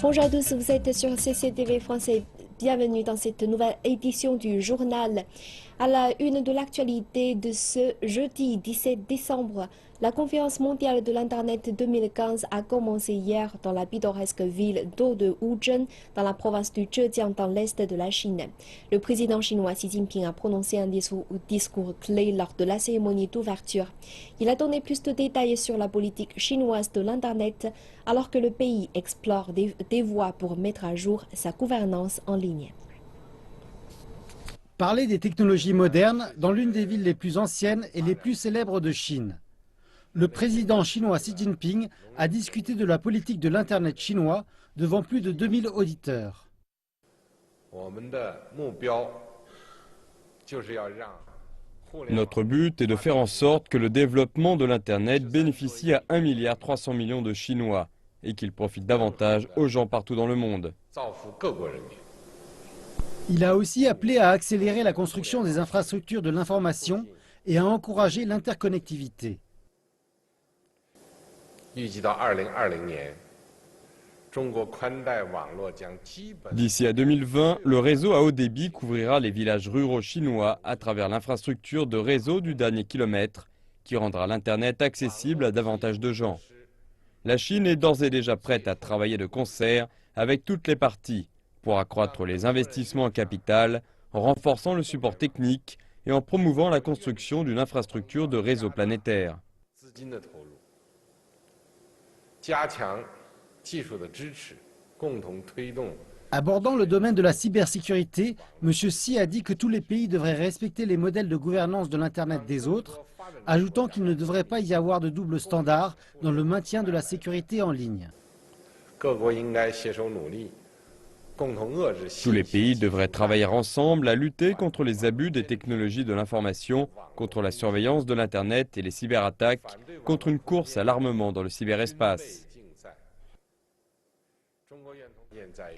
Bonjour à tous, vous êtes sur CCTV français. Bienvenue dans cette nouvelle édition du journal. À la une de l'actualité de ce jeudi 17 décembre, la conférence mondiale de l'Internet 2015 a commencé hier dans la pittoresque ville d'O de Wuzhen, dans la province du Zhejiang, dans l'est de la Chine. Le président chinois Xi Jinping a prononcé un discours clé lors de la cérémonie d'ouverture. Il a donné plus de détails sur la politique chinoise de l'Internet, alors que le pays explore des voies pour mettre à jour sa gouvernance en ligne. Parler des technologies modernes dans l'une des villes les plus anciennes et les plus célèbres de Chine. Le président chinois Xi Jinping a discuté de la politique de l'Internet chinois devant plus de 2000 auditeurs. Notre but est de faire en sorte que le développement de l'Internet bénéficie à 1,3 milliard de Chinois et qu'il profite davantage aux gens partout dans le monde. Il a aussi appelé à accélérer la construction des infrastructures de l'information et à encourager l'interconnectivité. D'ici à 2020, le réseau à haut débit couvrira les villages ruraux chinois à travers l'infrastructure de réseau du dernier kilomètre qui rendra l'Internet accessible à davantage de gens. La Chine est d'ores et déjà prête à travailler de concert avec toutes les parties pour accroître les investissements en capital, en renforçant le support technique et en promouvant la construction d'une infrastructure de réseau planétaire. Abordant le domaine de la cybersécurité, M. Xi a dit que tous les pays devraient respecter les modèles de gouvernance de l'Internet des autres, ajoutant qu'il ne devrait pas y avoir de double standard dans le maintien de la sécurité en ligne. Tous les pays devraient travailler ensemble à lutter contre les abus des technologies de l'information, contre la surveillance de l'Internet et les cyberattaques, contre une course à l'armement dans le cyberespace.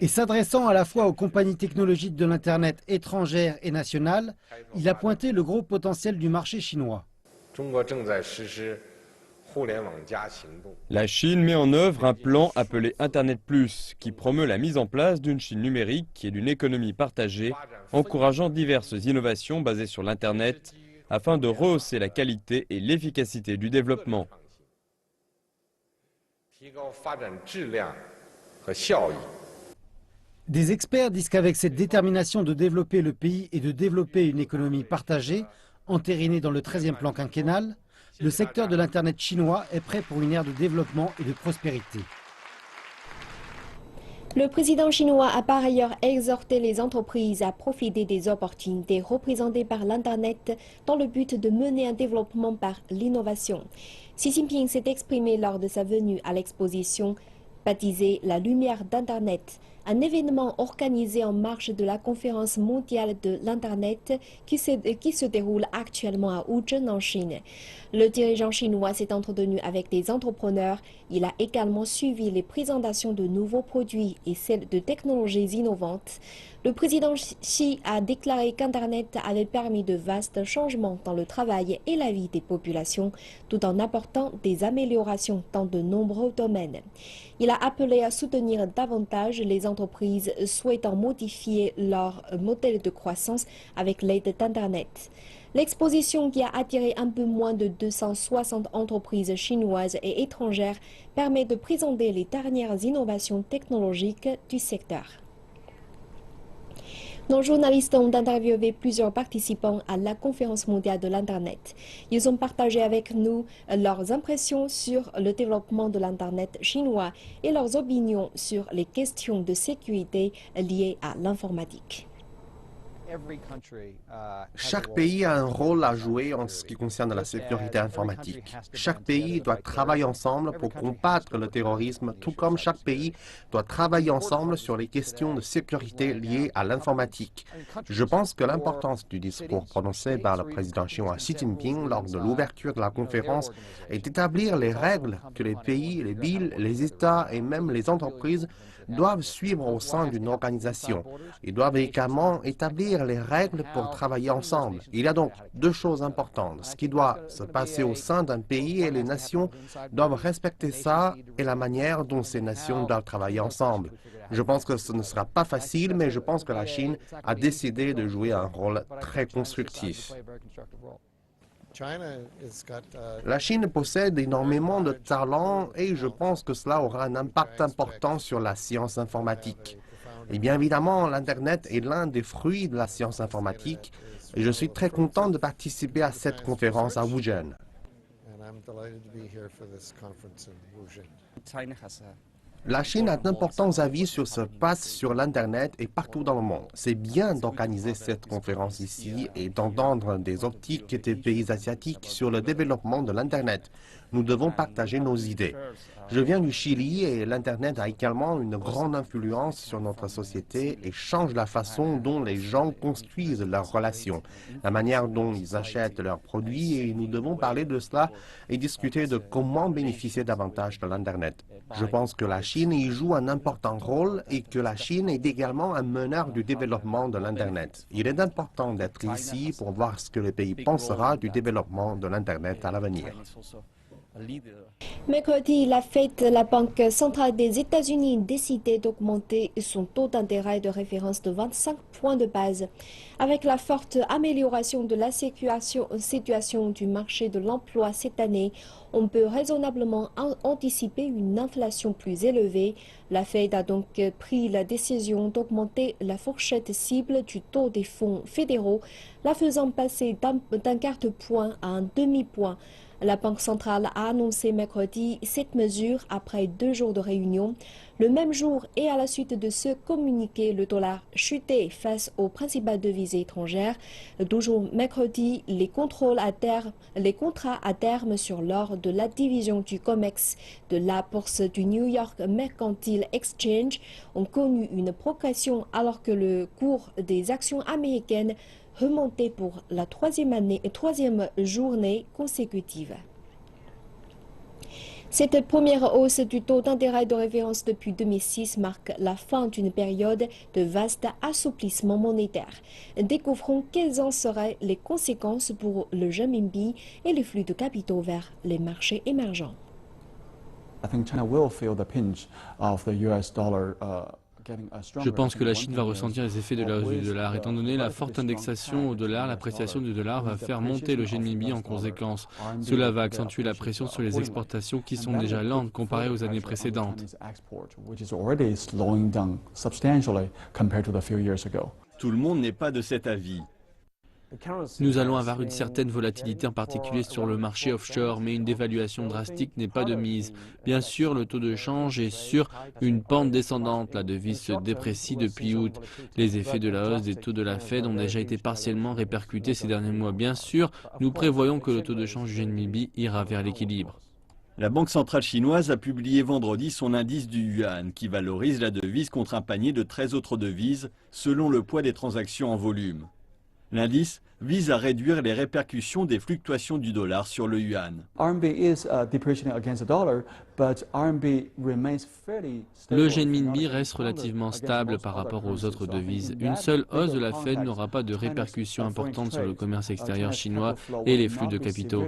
Et s'adressant à la fois aux compagnies technologiques de l'Internet étrangères et nationales, il a pointé le gros potentiel du marché chinois. La Chine met en œuvre un plan appelé Internet Plus, qui promeut la mise en place d'une Chine numérique et d'une économie partagée, encourageant diverses innovations basées sur l'Internet, afin de rehausser la qualité et l'efficacité du développement. Des experts disent qu'avec cette détermination de développer le pays et de développer une économie partagée, entérinée dans le 13e plan quinquennal, le secteur de l'Internet chinois est prêt pour une ère de développement et de prospérité. Le président chinois a par ailleurs exhorté les entreprises à profiter des opportunités représentées par l'Internet dans le but de mener un développement par l'innovation. Xi Jinping s'est exprimé lors de sa venue à l'exposition baptisée La Lumière d'Internet, un événement organisé en marge de la conférence mondiale de l'Internet qui se déroule actuellement à Wuzhen en Chine. Le dirigeant chinois s'est entretenu avec des entrepreneurs. Il a également suivi les présentations de nouveaux produits et celles de technologies innovantes. Le président Xi a déclaré qu'Internet avait permis de vastes changements dans le travail et la vie des populations, tout en apportant des améliorations dans de nombreux domaines. Il a appelé à soutenir davantage les entreprises souhaitant modifier leur modèle de croissance avec l'aide d'Internet. L'exposition, qui a attiré un peu moins de 260 entreprises chinoises et étrangères, permet de présenter les dernières innovations technologiques du secteur. Nos journalistes ont interviewé plusieurs participants à la conférence mondiale de l'Internet. Ils ont partagé avec nous leurs impressions sur le développement de l'Internet chinois et leurs opinions sur les questions de sécurité liées à l'informatique. Chaque pays a un rôle à jouer en ce qui concerne la sécurité informatique. Chaque pays doit travailler ensemble pour combattre le terrorisme, tout comme chaque pays doit travailler ensemble sur les questions de sécurité liées à l'informatique. Je pense que l'importance du discours prononcé par le président chinois Xi Jinping lors de l'ouverture de la conférence est d'établir les règles que les pays, les villes, les États et même les entreprises doivent suivre au sein d'une organisation. Ils doivent également établir établir les règles pour travailler ensemble. Il y a donc deux choses importantes. Ce qui doit se passer au sein d'un pays et les nations doivent respecter ça et la manière dont ces nations doivent travailler ensemble. Je pense que ce ne sera pas facile, mais je pense que la Chine a décidé de jouer un rôle très constructif. La Chine possède énormément de talent et je pense que cela aura un impact important sur la science informatique. Et bien évidemment, l'Internet est l'un des fruits de la science informatique et je suis très content de participer à cette conférence à Wuzhen. La Chine a d'importants avis sur ce qui passe sur l'Internet et partout dans le monde. C'est bien d'organiser cette conférence ici et d'entendre des optiques des pays asiatiques sur le développement de l'Internet. Nous devons partager nos idées. Je viens du Chili et l'Internet a également une grande influence sur notre société et change la façon dont les gens construisent leurs relations, la manière dont ils achètent leurs produits et nous devons parler de cela et discuter de comment bénéficier davantage de l'Internet. Je pense que la Chine y joue un important rôle et que la Chine est également un meneur du développement de l'Internet. Il est important d'être ici pour voir ce que le pays pensera du développement de l'Internet à l'avenir. Mercredi, la Fed, la Banque centrale des États-Unis, décidait d'augmenter son taux d'intérêt de référence de 25 points de base. Avec la forte amélioration de la situation du marché de l'emploi cette année, on peut raisonnablement anticiper une inflation plus élevée. La Fed a donc pris la décision d'augmenter la fourchette cible du taux des fonds fédéraux, la faisant passer d'un quart de point à un demi-point. La Banque centrale a annoncé mercredi cette mesure après 2 jours de réunion. Le même jour et à la suite de ce communiqué, le dollar chutait face aux principales devises étrangères. Toujours mercredi, les contrats à terme sur l'or de la division du COMEX de la bourse du New York Mercantile Exchange ont connu une progression alors que le cours des actions américaines remonté pour la troisième journée consécutive. Cette première hausse du taux d'intérêt de référence depuis 2006 marque la fin d'une période de vaste assouplissement monétaire. Découvrons quelles en seraient les conséquences pour le renminbi et les flux de capitaux vers les marchés émergents. Je pense que la Chine va ressentir les effets de la hausse du dollar. Étant donné la forte indexation au dollar, l'appréciation du dollar va faire monter le renminbi en conséquence. Cela va accentuer la pression sur les exportations qui sont déjà lentes comparées aux années précédentes. Tout le monde n'est pas de cet avis. Nous allons avoir une certaine volatilité, en particulier sur le marché offshore, mais une dévaluation drastique n'est pas de mise. Bien sûr, le taux de change est sur une pente descendante. La devise se déprécie depuis août. Les effets de la hausse des taux de la Fed ont déjà été partiellement répercutés ces derniers mois. Bien sûr, nous prévoyons que le taux de change du renminbi ira vers l'équilibre. La Banque centrale chinoise a publié vendredi son indice du yuan qui valorise la devise contre un panier de 13 autres devises selon le poids des transactions en volume. L'indice vise à réduire les répercussions des fluctuations du dollar sur le yuan. Le renminbi reste relativement stable par rapport aux autres devises. Une seule hausse de la Fed n'aura pas de répercussions importantes sur le commerce extérieur chinois et les flux de capitaux.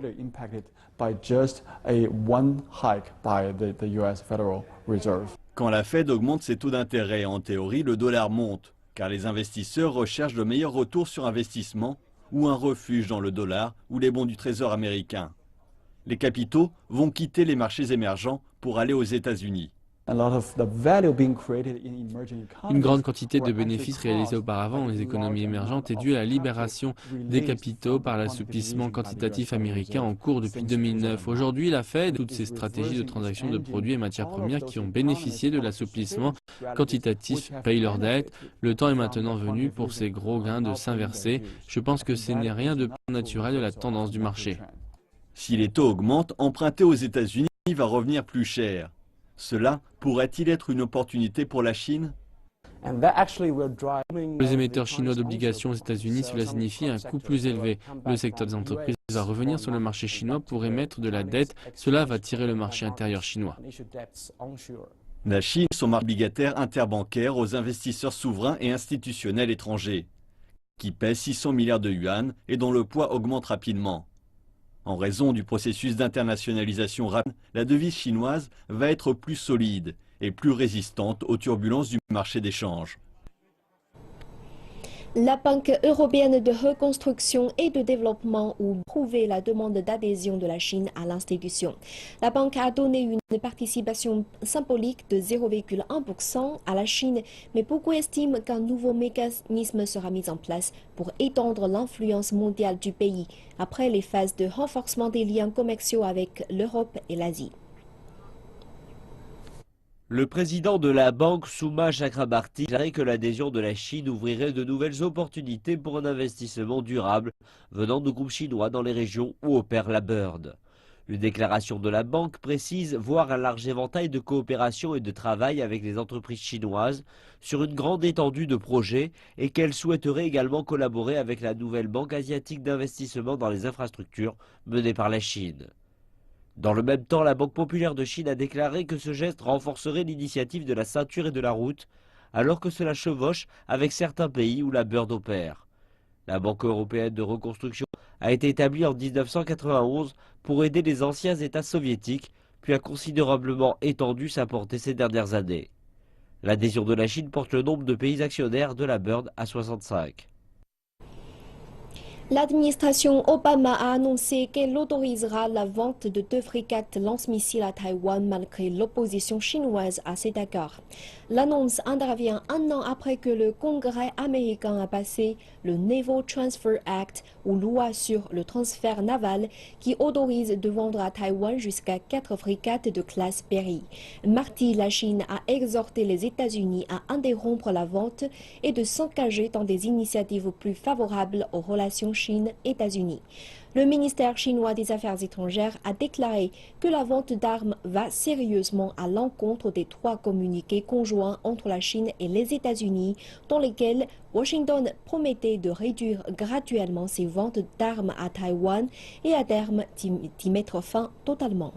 Quand la Fed augmente ses taux d'intérêt, en théorie, le dollar monte, car les investisseurs recherchent le meilleur retour sur investissement ou un refuge dans le dollar ou les bons du Trésor américain. Les capitaux vont quitter les marchés émergents pour aller aux États-Unis. Une grande quantité de bénéfices réalisés auparavant dans les économies émergentes est due à la libération des capitaux par l'assouplissement quantitatif américain en cours depuis 2009. Aujourd'hui, la Fed et toutes ses stratégies de transaction de produits et matières premières qui ont bénéficié de l'assouplissement quantitatif payent leurs dettes. Le temps est maintenant venu pour ces gros gains de s'inverser. Je pense que ce n'est rien de plus naturel de la tendance du marché. Si les taux augmentent, emprunter aux États-Unis va revenir plus cher. Cela pourrait-il être une opportunité pour la Chine? Pour les émetteurs chinois d'obligations aux États-Unis, cela signifie un coût plus élevé. Le secteur des entreprises va revenir sur le marché chinois pour émettre de la dette. Cela va tirer le marché intérieur chinois. La Chine, son marché obligataire interbancaire aux investisseurs souverains et institutionnels étrangers. qui pèse 600 milliards de yuan et dont le poids augmente rapidement. En raison du processus d'internationalisation rapide, la devise chinoise va être plus solide et plus résistante aux turbulences du marché d'échange. La Banque européenne de reconstruction et de développement a prouvé la demande d'adhésion de la Chine à l'institution. La banque a donné une participation symbolique de 0,1% à la Chine, mais beaucoup estiment qu'un nouveau mécanisme sera mis en place pour étendre l'influence mondiale du pays après les phases de renforcement des liens commerciaux avec l'Europe et l'Asie. Le président de la banque, Souma Chakrabarti, a déclaré que l'adhésion de la Chine ouvrirait de nouvelles opportunités pour un investissement durable venant de groupes chinois dans les régions où opère la Bird. Une déclaration de la banque précise voir un large éventail de coopération et de travail avec les entreprises chinoises sur une grande étendue de projets et qu'elle souhaiterait également collaborer avec la nouvelle banque asiatique d'investissement dans les infrastructures menée par la Chine. Dans le même temps, la Banque populaire de Chine a déclaré que ce geste renforcerait l'initiative de la ceinture et de la route, alors que cela chevauche avec certains pays où la Bird opère. La Banque européenne de reconstruction a été établie en 1991 pour aider les anciens États soviétiques, puis a considérablement étendu sa portée ces dernières années. L'adhésion de la Chine porte le nombre de pays actionnaires de la Bird à 65. L'administration Obama a annoncé qu'elle autorisera la vente de 2 frégates lance-missiles à Taïwan malgré l'opposition chinoise à cet accord. L'annonce intervient un an après que le Congrès américain a passé le Naval Transfer Act, ou loi sur le transfert naval, qui autorise de vendre à Taïwan jusqu'à 4 frégates de classe Berry. Mardi, la Chine a exhorté les États-Unis à interrompre la vente et de s'engager dans des initiatives plus favorables aux relations Chine-États-Unis. Le ministère chinois des Affaires étrangères a déclaré que la vente d'armes va sérieusement à l'encontre des 3 communiqués conjoints entre la Chine et les États-Unis, dans lesquels Washington promettait de réduire graduellement ses ventes d'armes à Taïwan et à terme d'y mettre fin totalement.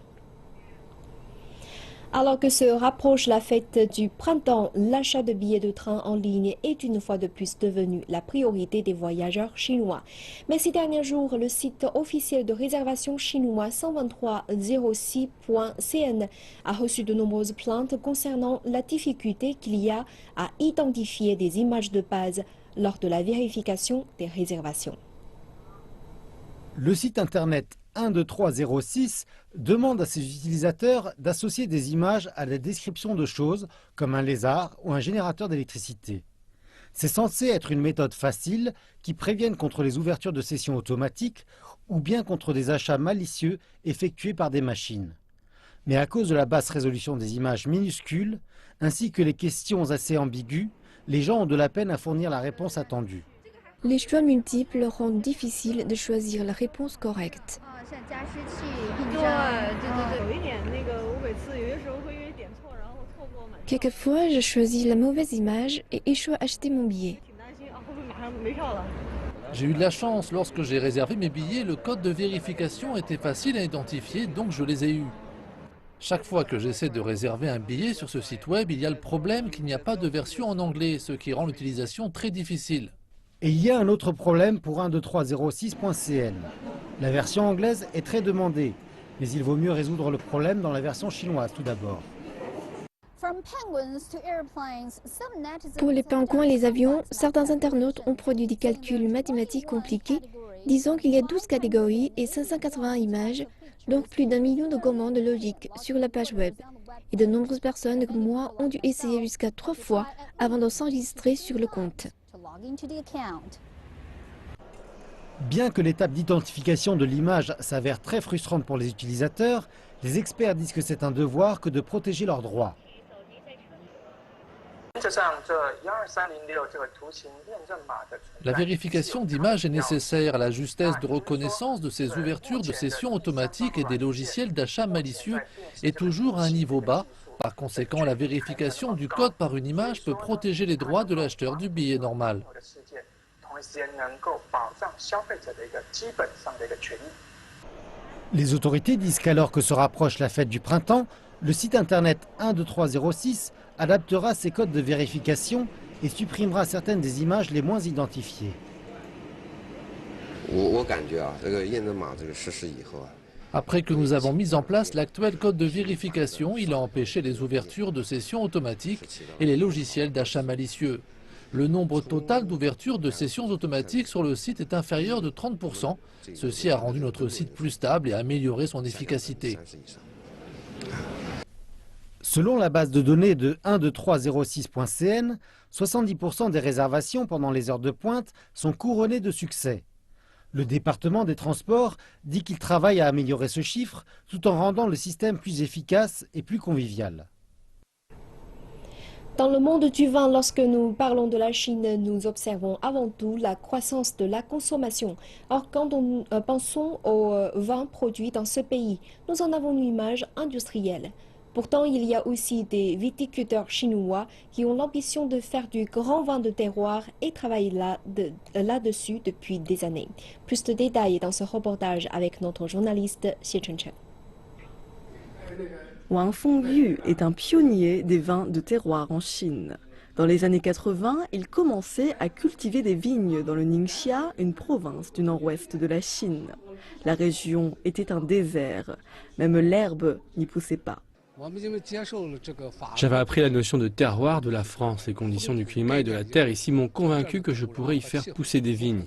Alors que se rapproche la fête du printemps, l'achat de billets de train en ligne est une fois de plus devenu la priorité des voyageurs chinois. Mais ces derniers jours, le site officiel de réservation chinois 12306.cn a reçu de nombreuses plaintes concernant la difficulté qu'il y a à identifier des images de base lors de la vérification des réservations. Le site internet 12306 demande à ses utilisateurs d'associer des images à la description de choses comme un lézard ou un générateur d'électricité. C'est censé être une méthode facile qui prévienne contre les ouvertures de sessions automatiques ou bien contre des achats malicieux effectués par des machines. Mais à cause de la basse résolution des images minuscules, ainsi que les questions assez ambiguës, les gens ont de la peine à fournir la réponse attendue. Les choix multiples rendent difficile de choisir la réponse correcte. Quelquefois, je choisis la mauvaise image et échoue à acheter mon billet. J'ai eu de la chance, lorsque j'ai réservé mes billets, le code de vérification était facile à identifier, donc je les ai eus. Chaque fois que j'essaie de réserver un billet sur ce site web, il y a le problème qu'il n'y a pas de version en anglais, ce qui rend l'utilisation très difficile. Et il y a un autre problème pour 12306.cn. La version anglaise est très demandée, mais il vaut mieux résoudre le problème dans la version chinoise tout d'abord. Pour les pingouins et les avions, certains internautes ont produit des calculs mathématiques compliqués, disant qu'il y a 12 catégories et 580 images, donc plus d'1 million de commandes logiques sur la page web. Et de nombreuses personnes comme moi ont dû essayer jusqu'à 3 fois avant de s'enregistrer sur le compte. Bien que l'étape d'identification de l'image s'avère très frustrante pour les utilisateurs, les experts disent que c'est un devoir que de protéger leurs droits. La vérification d'image est nécessaire. La justesse de reconnaissance de ces ouvertures de sessions automatiques et des logiciels d'achat malicieux est toujours à un niveau bas. Par conséquent, la vérification du code par une image peut protéger les droits de l'acheteur du billet normal. Les autorités disent qu'alors que se rapproche la fête du printemps, le site internet 12306 adaptera ses codes de vérification et supprimera certaines des images les moins identifiées. Après que nous avons mis en place l'actuel code de vérification, il a empêché les ouvertures de sessions automatiques et les logiciels d'achat malicieux. Le nombre total d'ouvertures de sessions automatiques sur le site est inférieur de 30%. Ceci a rendu notre site plus stable et amélioré son efficacité. Selon la base de données de 12306.cn, 70% des réservations pendant les heures de pointe sont couronnées de succès. Le département des transports dit qu'il travaille à améliorer ce chiffre tout en rendant le système plus efficace et plus convivial. Dans le monde du vin, lorsque nous parlons de la Chine, nous observons avant tout la croissance de la consommation. Or, quand nous pensons au vin produit dans ce pays, nous en avons une image industrielle. Pourtant, il y a aussi des viticulteurs chinois qui ont l'ambition de faire du grand vin de terroir et travaillent là-dessus depuis des années. Plus de détails dans ce reportage avec notre journaliste Xie Chengchen. Wang Fengyu est un pionnier des vins de terroir en Chine. Dans les années 80, il commençait à cultiver des vignes dans le Ningxia, une province du nord-ouest de la Chine. La région était un désert, même l'herbe n'y poussait pas. J'avais appris la notion de terroir de la France. Les conditions du climat et de la terre ici m'ont convaincu que je pourrais y faire pousser des vignes.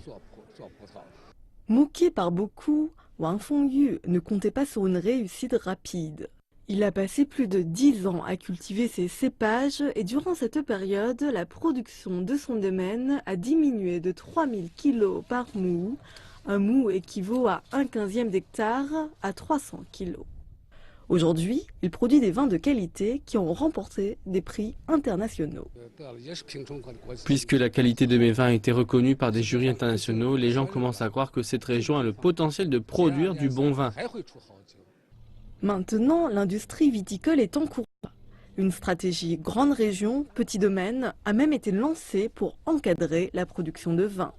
Moqué par beaucoup, Wang Fengyu ne comptait pas sur une réussite rapide. Il a passé plus de 10 ans à cultiver ses cépages et durant cette période, la production de son domaine a diminué de 3000 kg par mou. Un mou équivaut à 1/15 d'hectare à 300 kg. Aujourd'hui, il produit des vins de qualité qui ont remporté des prix internationaux. Puisque la qualité de mes vins a été reconnue par des jurys internationaux, les gens commencent à croire que cette région a le potentiel de produire du bon vin. Maintenant, l'industrie viticole est en cours. Une stratégie grande région, petit domaine a même été lancée pour encadrer la production de vin.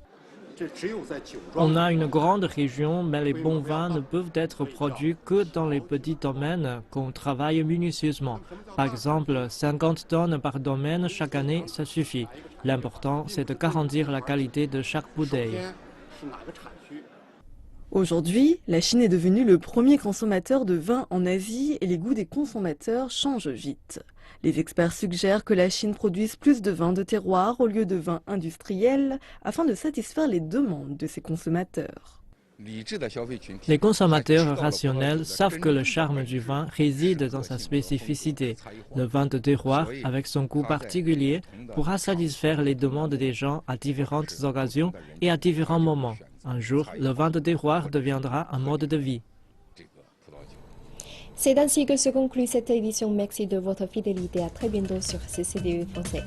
On a une grande région, mais les bons vins ne peuvent être produits que dans les petits domaines qu'on travaille minutieusement. Par exemple, 50 tonnes par domaine chaque année, ça suffit. L'important, c'est de garantir la qualité de chaque bouteille. Aujourd'hui, la Chine est devenue le premier consommateur de vin en Asie et les goûts des consommateurs changent vite. Les experts suggèrent que la Chine produise plus de vins de terroir au lieu de vins industriels afin de satisfaire les demandes de ses consommateurs. Les consommateurs rationnels savent que le charme du vin réside dans sa spécificité. Le vin de terroir, avec son goût particulier, pourra satisfaire les demandes des gens à différentes occasions et à différents moments. Un jour, le vin de terroir deviendra un mode de vie. C'est ainsi que se conclut cette édition. Merci de votre fidélité. À très bientôt sur CCDE Français.